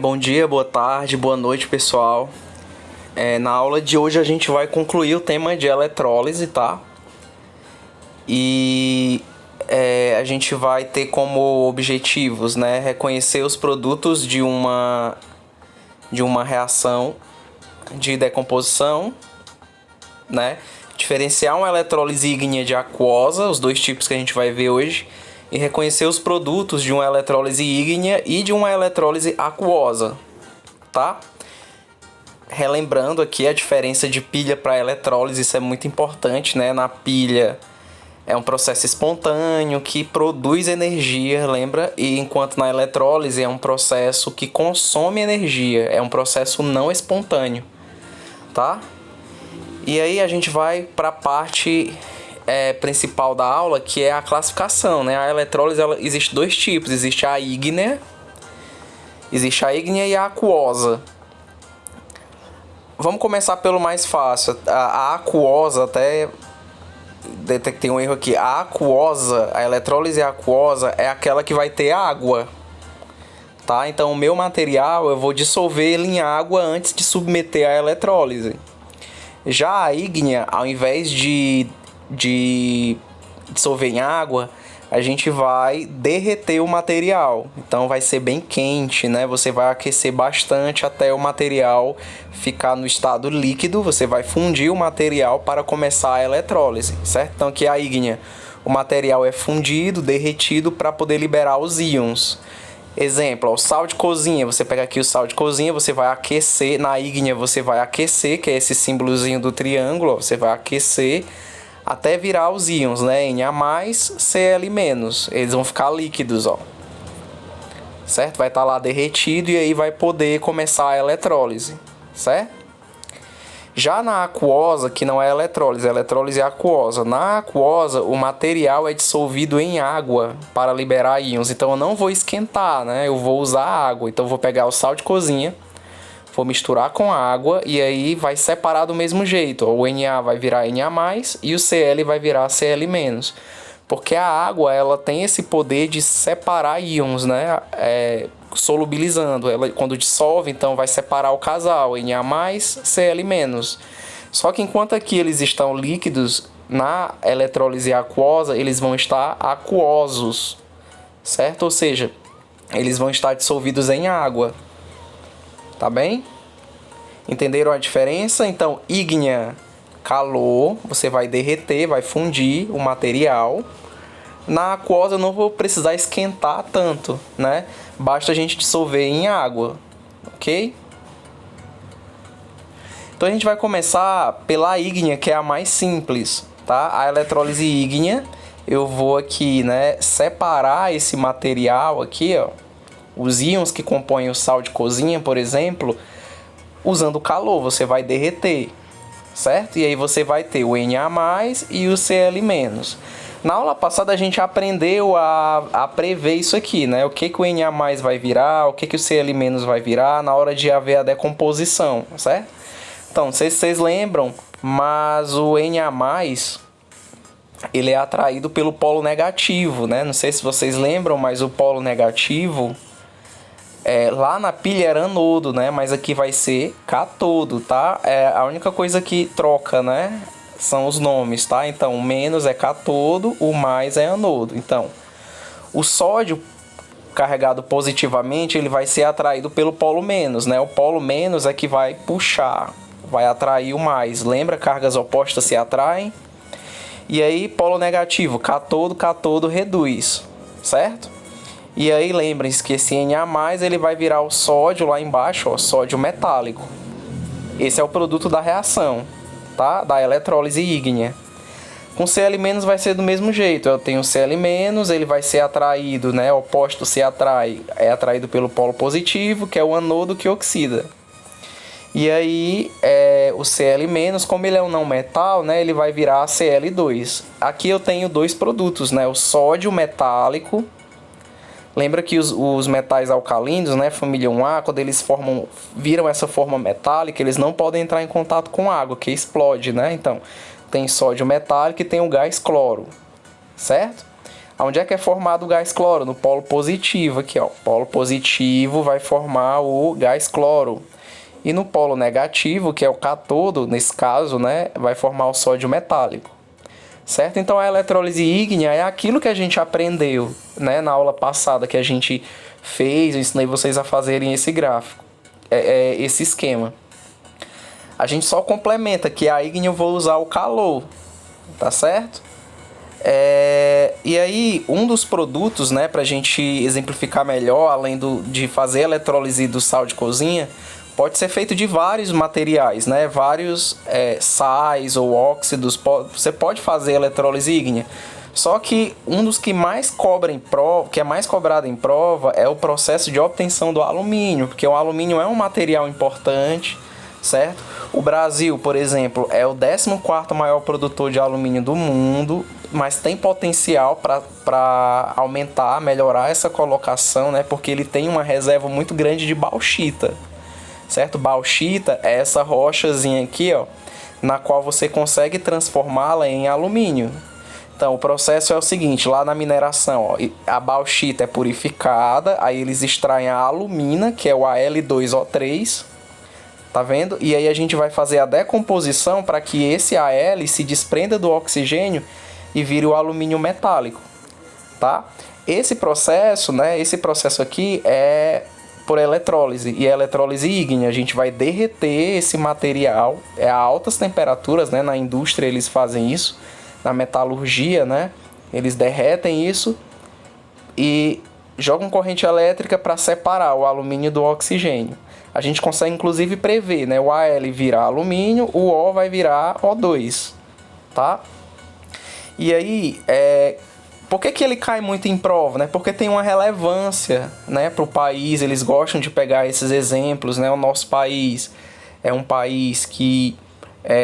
Bom dia, boa tarde, boa noite, pessoal. Na aula de hoje a gente vai concluir o tema de eletrólise, tá? E a gente vai ter como objetivos, né, reconhecer os produtos de uma reação de decomposição, né? Diferenciar uma eletrólise ígnea de aquosa, os dois tipos que a gente vai ver hoje, e reconhecer os produtos de uma eletrólise ígnea e de uma eletrólise aquosa, tá? Relembrando aqui a diferença de pilha para eletrólise, isso é muito importante, né? Na pilha é um processo espontâneo que produz energia, lembra? E enquanto na eletrólise é um processo que consome energia, é um processo não espontâneo, tá? E aí a gente vai para a parte principal da aula, que é a classificação, né? A eletrólise, existe dois tipos, existe a ígnea e a aquosa. Vamos começar pelo mais fácil. A aquosa, até detectei um erro aqui. A aquosa, a eletrólise aquosa é aquela que vai ter água, tá? Então o meu material eu vou dissolver ele em água antes de submeter a eletrólise. Já a ígnea, ao invés de dissolver em água, a gente vai derreter o material. Então vai ser bem quente, né? Você vai aquecer bastante até o material ficar no estado líquido. Você vai fundir o material para começar a eletrólise, certo? Então aqui a ígnea, o material é fundido, derretido para poder liberar os íons. Exemplo, o sal de cozinha, você pega aqui o sal de cozinha, você vai aquecer, na ígnea você vai aquecer, que é esse símbolozinho do triângulo, ó, você vai aquecer até virar os íons, né? Na, Cl-, eles vão ficar líquidos, ó. Certo? Vai estar lá derretido e aí vai poder começar a eletrólise, certo? Já na aquosa, que não é eletrólise, a eletrólise é aquosa. Na aquosa, o material é dissolvido em água para liberar íons. Então eu não vou esquentar, né? Eu vou usar água. Então eu vou pegar o sal de cozinha, vou misturar com a água e aí vai separar do mesmo jeito. O Na vai virar Na+, e o Cl vai virar Cl-. Porque a água, ela tem esse poder de separar íons, né? Solubilizando. Ela, quando dissolve, então vai separar o casal, Na+, Cl-. Só que enquanto aqui eles estão líquidos, na eletrólise aquosa, eles vão estar aquosos, certo? Ou seja, eles vão estar dissolvidos em água. Tá bem? Entenderam a diferença? Então, ígnea, calor, você vai derreter, vai fundir o material. Na aquosa eu não vou precisar esquentar tanto, né? Basta a gente dissolver em água, ok? Então a gente vai começar pela ígnea, que é a mais simples, tá? A eletrólise ígnea, eu vou aqui, né, separar esse material aqui, ó, os íons que compõem o sal de cozinha, por exemplo, usando calor, você vai derreter, certo? E aí você vai ter o Na+ e o Cl-. Na aula passada a gente aprendeu a prever isso aqui, né? O que o Na+ vai virar, o que o Cl- vai virar na hora de haver a decomposição, certo? Então, não sei se vocês lembram, mas o Na+, ele é atraído pelo polo negativo, né? Não sei se vocês lembram, mas o polo negativo, lá na pilha era anodo, né? Mas aqui vai ser cátodo, tá? A única coisa que troca, né, são os nomes, tá? Então, o menos é cátodo, o mais é anodo. Então, o sódio carregado positivamente, ele vai ser atraído pelo polo menos, né? O polo menos é que vai puxar, vai atrair o mais. Lembra? Cargas opostas se atraem. E aí, polo negativo, cátodo reduz, certo? E aí, lembrem-se que esse Na+, ele vai virar o sódio lá embaixo, ó, sódio metálico. Esse é o produto da reação, tá? Da eletrólise ígnea. Com Cl- vai ser do mesmo jeito. Eu tenho Cl-, ele vai ser atraído, né? O oposto se atrai, é atraído pelo polo positivo, que é o anodo que oxida. E aí, o Cl-, como ele é um não metal, né? Ele vai virar Cl2. Aqui eu tenho dois produtos, né? O sódio metálico. Lembra que os metais alcalinos, né, família 1A, quando eles viram essa forma metálica, eles não podem entrar em contato com água, que explode, né? Então, tem sódio metálico e tem o gás cloro, certo? Onde é que é formado o gás cloro? No polo positivo aqui, ó. O polo positivo vai formar o gás cloro. E no polo negativo, que é o cátodo, nesse caso, né, vai formar o sódio metálico. Certo? Então a eletrólise ígnea é aquilo que a gente aprendeu, né, na aula passada que a gente fez, eu ensinei vocês a fazerem esse gráfico, esse esquema. A gente só complementa que a ígnea eu vou usar o calor, tá certo? E aí, um dos produtos, né, para a gente exemplificar melhor, além de fazer a eletrólise do sal de cozinha, pode ser feito de vários materiais, né? Vários sais ou óxidos. Você pode fazer eletrólise ígnea. Só que um dos que mais cobra em prova, que é mais cobrado em prova, é o processo de obtenção do alumínio, porque o alumínio é um material importante, certo? O Brasil, por exemplo, é o 14º maior produtor de alumínio do mundo, mas tem potencial para aumentar, melhorar essa colocação, né? Porque ele tem uma reserva muito grande de bauxita. Certo? Bauxita é essa rochazinha aqui, ó, na qual você consegue transformá-la em alumínio. Então, o processo é o seguinte, lá na mineração, ó, a bauxita é purificada, aí eles extraem a alumina, que é o Al2O3, tá vendo? E aí a gente vai fazer a decomposição para que esse Al se desprenda do oxigênio e vire o alumínio metálico, tá? Esse processo, né, esse processo aqui é por eletrólise, e a eletrólise ígnea, a gente vai derreter esse material a altas temperaturas, né? Na indústria eles fazem isso, na metalurgia, né? Eles derretem isso e jogam corrente elétrica para separar o alumínio do oxigênio. A gente consegue inclusive prever, né? O Al virar alumínio, o O vai virar O2, tá? E aí, por que ele cai muito em prova, né? Porque tem uma relevância, né, para o país, eles gostam de pegar esses exemplos, né? O nosso país é um país que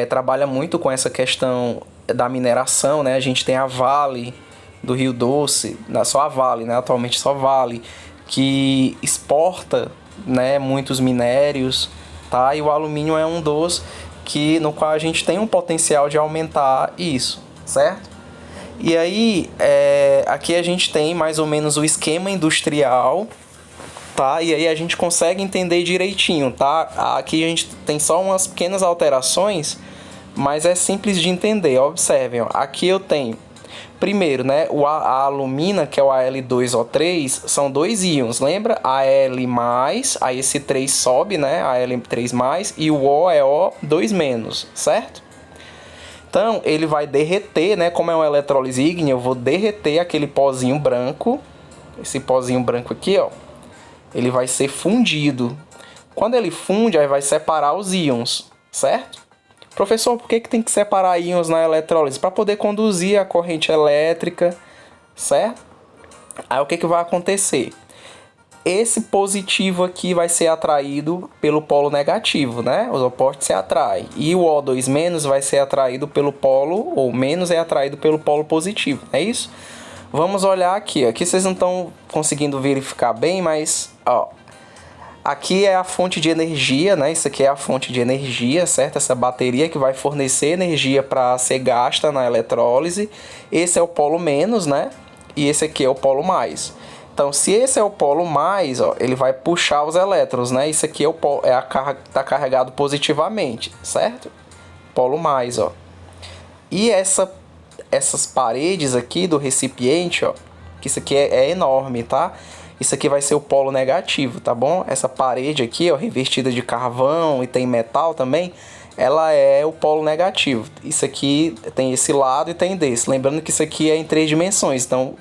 trabalha muito com essa questão da mineração, né? A gente tem a Vale do Rio Doce, não só a Vale, né? Atualmente só Vale, que exporta, né, muitos minérios, tá? E o alumínio é um dos no qual a gente tem um potencial de aumentar isso, certo? E aí, aqui a gente tem mais ou menos o esquema industrial, tá? E aí a gente consegue entender direitinho, tá? Aqui a gente tem só umas pequenas alterações, mas é simples de entender. Observem, ó. Aqui eu tenho, primeiro, né, a alumina, que é o Al2O3, são dois íons, lembra? Al+, aí esse 3 sobe, né? Al3+, e o O é O2-, certo? Então, ele vai derreter, né? Como é uma eletrólise ígnea, eu vou derreter aquele pozinho branco. Esse pozinho branco aqui, ó. Ele vai ser fundido. Quando ele funde, aí vai separar os íons, certo? Professor, por que tem que separar íons na eletrólise? Para poder conduzir a corrente elétrica, certo? Aí o que vai acontecer? Esse positivo aqui vai ser atraído pelo polo negativo, né? Os opostos se atraem. E o O2- vai ser atraído pelo polo, ou menos é atraído pelo polo positivo, é isso? Vamos olhar aqui. Aqui vocês não estão conseguindo verificar bem, mas ó, aqui é a fonte de energia, né? Isso aqui é a fonte de energia, certo? Essa bateria que vai fornecer energia para ser gasta na eletrólise. Esse é o polo menos, né? E esse aqui é o polo mais. Então, se esse é o polo mais, ó, ele vai puxar os elétrons, né? Isso aqui é a carga que está carregado positivamente, certo? Polo mais, ó. E essas paredes aqui do recipiente, ó, que isso aqui é enorme, tá? Isso aqui vai ser o polo negativo, tá bom? Essa parede aqui, ó, revestida de carvão e tem metal também, ela é o polo negativo. Isso aqui tem esse lado e tem desse. Lembrando que isso aqui é em 3 dimensões, então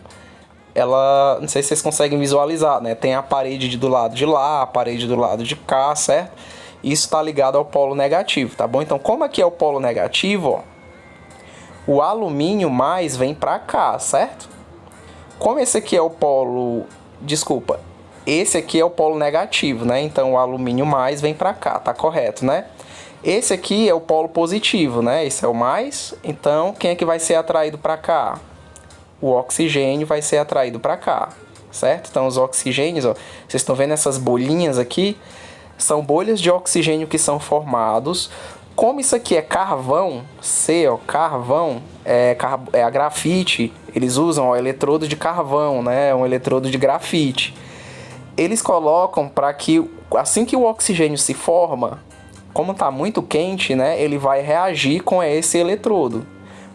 ela, não sei se vocês conseguem visualizar, né? Tem a parede do lado de lá, a parede do lado de cá, certo? Isso está ligado ao polo negativo, tá bom? Então, como aqui é o polo negativo, ó, o alumínio mais vem para cá, certo? Como esse aqui é o polo, desculpa, esse aqui é o polo negativo, né? Então, o alumínio mais vem para cá, tá correto, né? Esse aqui é o polo positivo, né? Esse é o mais. Então, quem é que vai ser atraído para cá? O oxigênio vai ser atraído para cá, certo? Então, os oxigênios, ó, vocês estão vendo essas bolinhas aqui? São bolhas de oxigênio que são formados como isso aqui é carvão, C, ó, carvão, é a grafite, eles usam o eletrodo de carvão, né? Um eletrodo de grafite. Eles colocam para que, assim que o oxigênio se forma, como está muito quente, né? Ele vai reagir com esse eletrodo.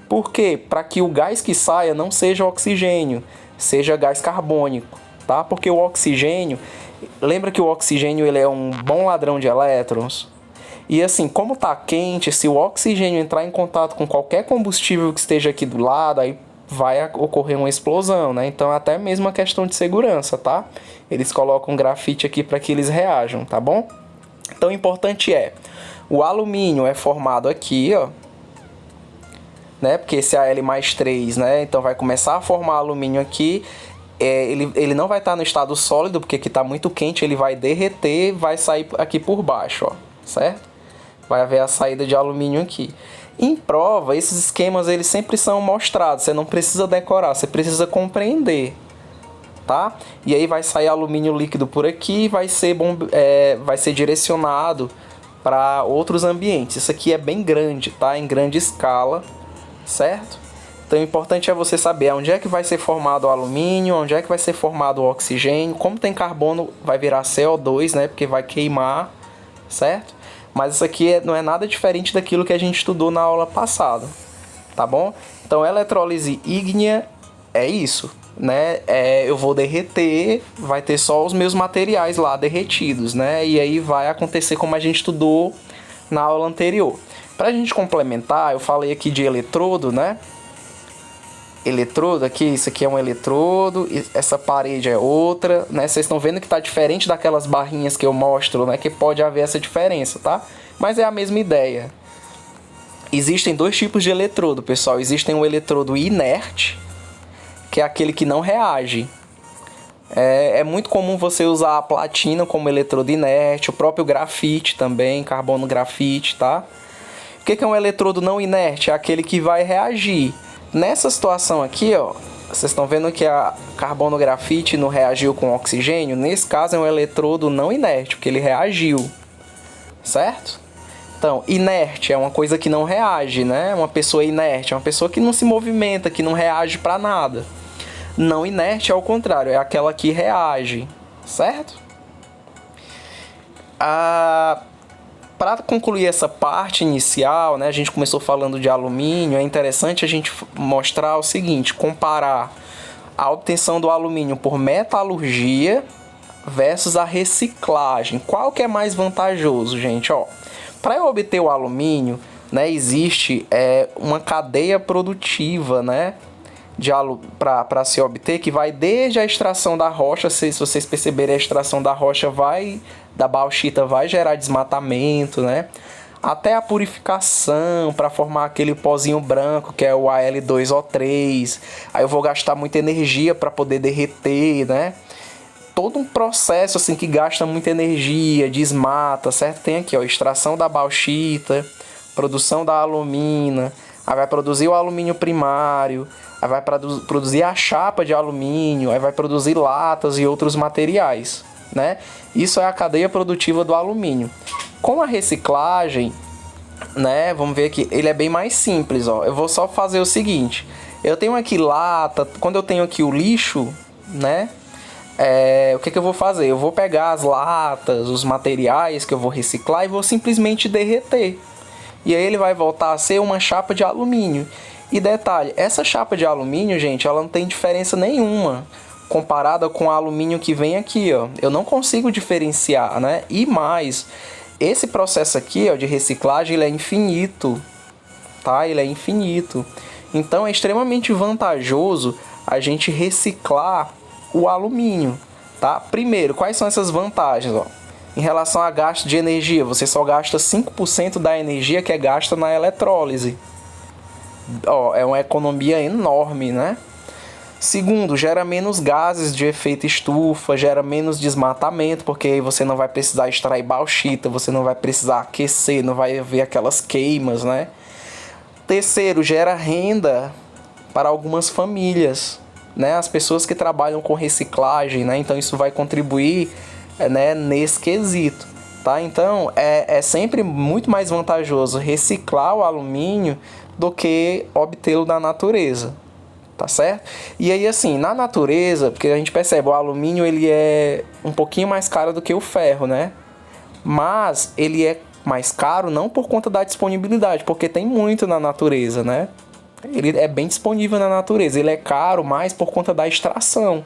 Por quê? Para que o gás que saia não seja oxigênio, seja gás carbônico, tá? Porque o oxigênio, lembra que o oxigênio ele é um bom ladrão de elétrons? E assim, como está quente, se o oxigênio entrar em contato com qualquer combustível que esteja aqui do lado, aí vai ocorrer uma explosão, né? Então é até mesmo uma questão de segurança, tá? Eles colocam grafite aqui para que eles reajam, tá bom? Então o importante é, o alumínio é formado aqui, ó, né? Porque esse Al+3, né? Então vai começar a formar alumínio aqui. Ele não vai estar no estado sólido, porque aqui está muito quente, ele vai derreter, vai sair aqui por baixo, ó, certo? Vai haver a saída de alumínio aqui. Em prova, esses esquemas eles sempre são mostrados, você não precisa decorar, você precisa compreender, tá? E aí vai sair alumínio líquido por aqui e vai ser direcionado para outros ambientes. Isso aqui é bem grande, tá? Em grande escala, certo? Então o importante é você saber onde é que vai ser formado o alumínio, onde é que vai ser formado o oxigênio. Como tem carbono, vai virar CO2, né? Porque vai queimar, certo? Mas isso aqui não é nada diferente daquilo que a gente estudou na aula passada, tá bom? Então eletrólise ígnea é isso, né? Eu vou derreter, vai ter só os meus materiais lá derretidos, né? E aí vai acontecer como a gente estudou na aula anterior. Para a gente complementar, eu falei aqui de eletrodo, né? Eletrodo aqui, isso aqui é um eletrodo, essa parede é outra, né? Vocês estão vendo que está diferente daquelas barrinhas que eu mostro, né? Que pode haver essa diferença, tá? Mas é a mesma ideia. Existem dois tipos de eletrodo, pessoal. Existem o eletrodo inerte, que é aquele que não reage. É muito comum você usar a platina como eletrodo inerte, o próprio grafite também, carbono grafite, tá? O que é um eletrodo não inerte? É aquele que vai reagir. Nessa situação aqui, ó, vocês estão vendo que a carbono grafite não reagiu com oxigênio? Nesse caso é um eletrodo não inerte, porque ele reagiu, certo? Então, inerte é uma coisa que não reage, né? Uma pessoa inerte é uma pessoa que não se movimenta, que não reage para nada. Não inerte, ao contrário, é aquela que reage, certo? Para concluir essa parte inicial, né, a gente começou falando de alumínio, é interessante a gente mostrar o seguinte, comparar a obtenção do alumínio por metalurgia versus a reciclagem. Qual que é mais vantajoso, gente? Para eu obter o alumínio, né, existe uma cadeia produtiva, né, para se obter, que vai desde a extração da rocha. Se vocês perceberem, a extração da rocha da bauxita vai gerar desmatamento, né? Até a purificação para formar aquele pozinho branco que é o Al2O3. Aí eu vou gastar muita energia para poder derreter, né? Todo um processo assim que gasta muita energia, desmata, certo? Tem aqui, ó, extração da bauxita, produção da alumina, aí vai produzir o alumínio primário, aí vai produzir a chapa de alumínio, aí vai produzir latas e outros materiais, né? Isso é a cadeia produtiva do alumínio. Com a reciclagem, né, vamos ver aqui, ele é bem mais simples, ó. Eu vou só fazer o seguinte, eu tenho aqui lata, quando eu tenho aqui o lixo, né, o que eu vou fazer? Eu vou pegar as latas, os materiais que eu vou reciclar e vou simplesmente derreter. E aí ele vai voltar a ser uma chapa de alumínio. E detalhe, essa chapa de alumínio, gente, ela não tem diferença nenhuma comparada com o alumínio que vem aqui, ó. Eu não consigo diferenciar, né? E mais, esse processo aqui, ó, de reciclagem, ele é infinito, tá? Ele é infinito. Então é extremamente vantajoso a gente reciclar o alumínio, tá? Primeiro, quais são essas vantagens, ó? Em relação a gasto de energia, você só gasta 5% da energia que é gasta na eletrólise. Ó, é uma economia enorme, né? Segundo, gera menos gases de efeito estufa, gera menos desmatamento, porque aí você não vai precisar extrair bauxita, você não vai precisar aquecer, não vai haver aquelas queimas, né? Terceiro, gera renda para algumas famílias, né? As pessoas que trabalham com reciclagem, né? Então isso vai contribuir, né, nesse quesito, tá? Então, é sempre muito mais vantajoso reciclar o alumínio do que obtê-lo da natureza, tá certo? E aí, assim, na natureza, porque a gente percebe, o alumínio ele é um pouquinho mais caro do que o ferro, né? Mas ele é mais caro não por conta da disponibilidade, porque tem muito na natureza, né? Ele é bem disponível na natureza. Ele é caro mais por conta da extração.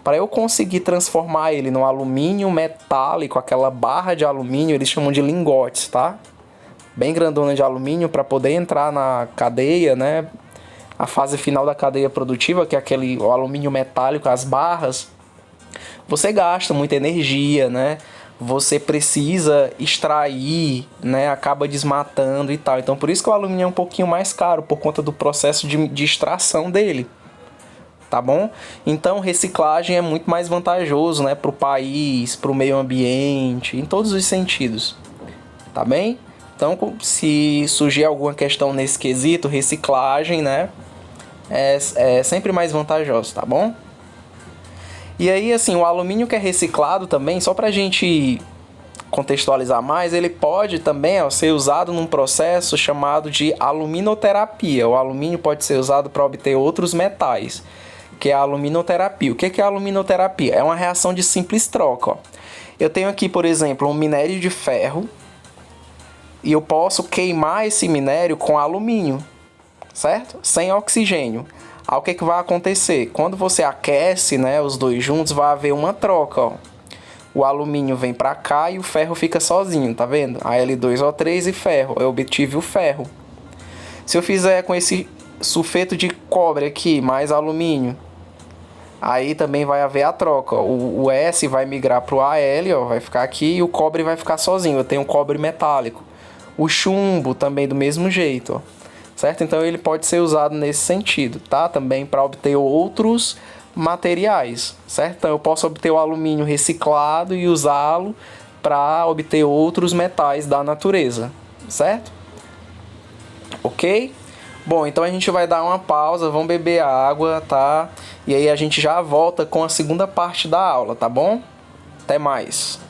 Para eu conseguir transformar ele no alumínio metálico, aquela barra de alumínio, eles chamam de lingotes, tá? Bem grandona de alumínio para poder entrar na cadeia, né? A fase final da cadeia produtiva, que é o alumínio metálico, as barras. Você gasta muita energia, né? Você precisa extrair, né? Acaba desmatando e tal. Então, por isso que o alumínio é um pouquinho mais caro, por conta do processo de extração dele. Tá bom? Então, reciclagem é muito mais vantajoso, né? Para o país, para o meio ambiente, em todos os sentidos. Tá bem? Então, se surgir alguma questão nesse quesito, reciclagem, né? É sempre mais vantajoso, tá bom? E aí, assim, o alumínio que é reciclado também, só pra gente contextualizar mais, ele pode também ser usado num processo chamado de aluminoterapia. O alumínio pode ser usado para obter outros metais, que é a aluminoterapia. O que é a aluminoterapia? É uma reação de simples troca. Ó. Eu tenho aqui, por exemplo, um minério de ferro e eu posso queimar esse minério com alumínio, certo? Sem oxigênio. Aí o que vai acontecer? Quando você aquece, né, os dois juntos, vai haver uma troca. Ó. O alumínio vem para cá e o ferro fica sozinho, tá vendo? Al2O3 e ferro. Eu obtive o ferro. Se eu fizer com esse sulfeto de cobre aqui, mais alumínio, aí também vai haver a troca. O S vai migrar para o Al, ó, vai ficar aqui, e o cobre vai ficar sozinho. Eu tenho cobre metálico. O chumbo também do mesmo jeito, ó. Certo? Então ele pode ser usado nesse sentido, tá? Também para obter outros materiais, certo? Então eu posso obter o alumínio reciclado e usá-lo para obter outros metais da natureza, certo? Ok? Bom, então a gente vai dar uma pausa, vamos beber água, tá? E aí a gente já volta com a segunda parte da aula, tá bom? Até mais!